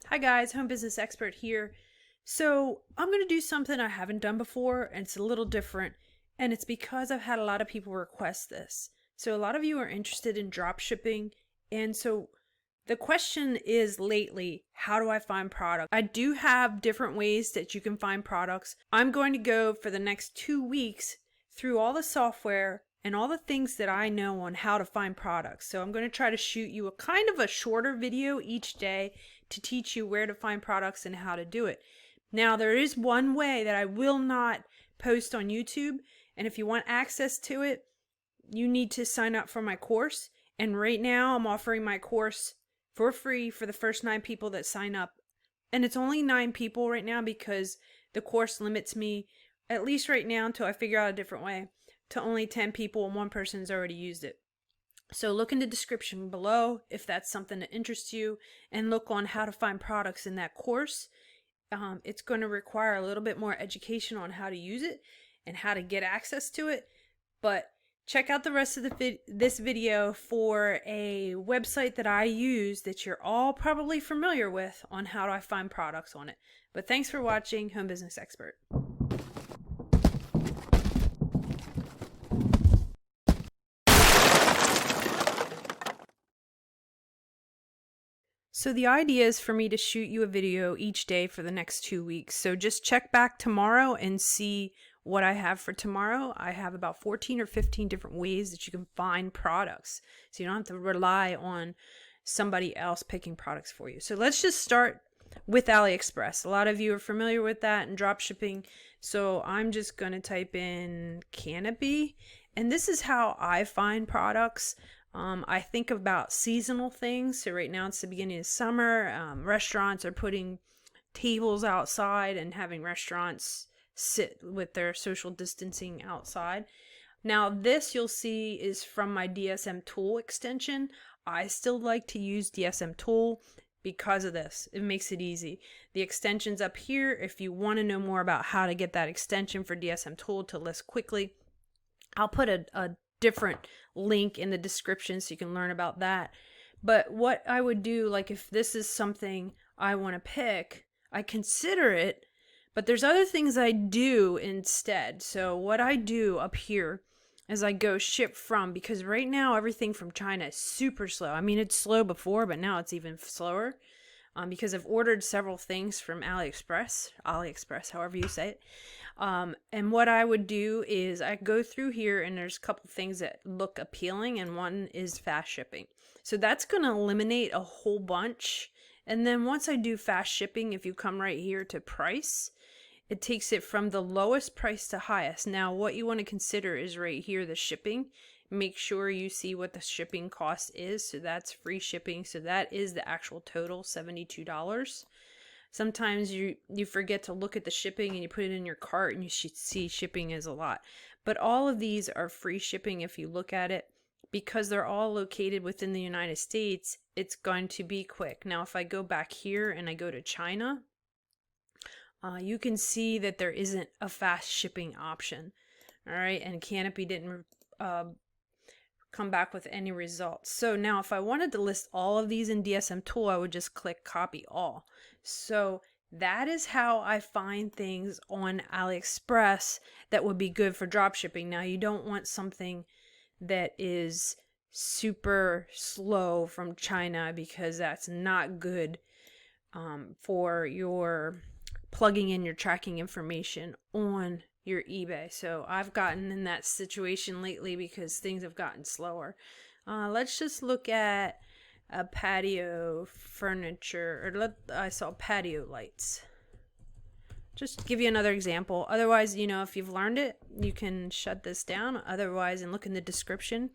Hi guys, Home Business Expert here. So I'm going to do something I haven't done before, and it's a little different, and it's because I've had a lot of people request this. So a lot of you are interested in drop shipping, and so the question is lately, how do I find products? I do have different ways that you can find products. I'm going to go for the next 2 weeks through all the software and all the things that I know on how to find products. So I'm going to try to shoot you a kind of a shorter video each day to teach you where to find products and how to do it. Now, there is one way that I will not post on YouTube, and if you want access to it, you need to sign up for my course. And right now I'm offering my course for free for the first 9 people that sign up. And it's only 9 people right now because the course limits me, at least right now until I figure out a different way, to only 10 people, and one person's already used it. So look in the description below if that's something that interests you, and look on how to find products in that course. It's going to require a little bit more education on how to use it and how to get access to it. But check out the rest of this video for a website that I use that you're all probably familiar with on how do I find products on it. But thanks for watching Home Business Expert. So the idea is for me to shoot you a video each day for the next 2 weeks. So just check back tomorrow and see what I have for tomorrow. I have about 14 or 15 different ways that you can find products. So you don't have to rely on somebody else picking products for you. So let's just start with Aliexpress. A lot of you are familiar with that and drop shipping. So I'm just going to type in canopy, and this is how I find products. I think about seasonal things. So right now it's the beginning of summer. Restaurants are putting tables outside and having restaurants sit with their social distancing outside. Now this you'll see is from my DSMTOOL extension. I still like to use DSMTOOL because of this. It makes it easy. The extension's up here if you want to know more about how to get that extension for DSMTOOL to list quickly. I'll put a different link in the description so you can learn about that. But what I would do, like if this is something I want to pick, I consider it, but there's other things I do instead. So what I do up here is I go ship from, because right now everything from China is super slow. I mean, it's slow before, but now it's even slower. Because I've ordered several things from AliExpress, however you say it. And what I would do is I go through here, and there's a couple things that look appealing, and one is fast shipping. So that's going to eliminate a whole bunch. And then once I do fast shipping, if you come right here to price, it takes it from the lowest price to highest. Now what you want to consider is right here, the shipping. Make sure you see what the shipping cost is. So that's free shipping. So that is the actual total, $72. Sometimes you forget to look at the shipping and you put it in your cart and you should see shipping is a lot. But all of these are free shipping if you look at it. Because they're all located within the United States, it's going to be quick. Now if I go back here and I go to China, you can see that there isn't a fast shipping option. All right, and Canopy didn't come back with any results. So now if I wanted to list all of these in DSMTOOL, I would just click copy all. So that is how I find things on AliExpress that would be good for drop shipping. Now you don't want something that is super slow from China, because that's not good for your plugging in your tracking information on your eBay. So I've gotten in that situation lately because things have gotten slower. Let's just look at a patio furniture, or I saw patio lights. Just give you another example. Otherwise, you know, if you've learned it, you can shut this down. Otherwise, and look in the description.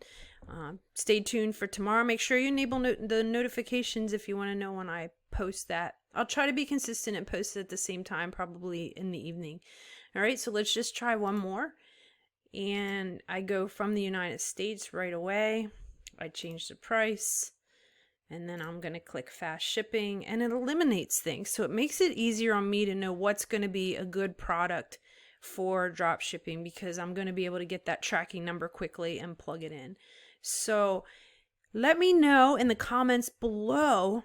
Stay tuned for tomorrow. Make sure you enable the notifications if you want to know when I post that. I'll try to be consistent and post it at the same time, probably in the evening. All right, so let's just try one more. And I go from the United States right away. I change the price. And then I'm going to click fast shipping, and it eliminates things. So it makes it easier on me to know what's going to be a good product for drop shipping, because I'm going to be able to get that tracking number quickly and plug it in. So let me know in the comments below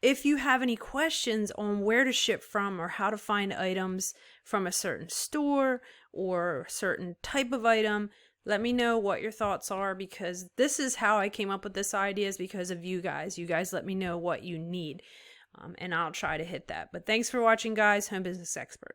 if you have any questions on where to ship from or how to find items from a certain store or a certain type of item, let me know what your thoughts are, because this is how I came up with this idea, is because of you guys. You guys let me know what you need, and I'll try to hit that. But thanks for watching, guys. Home Business Expert.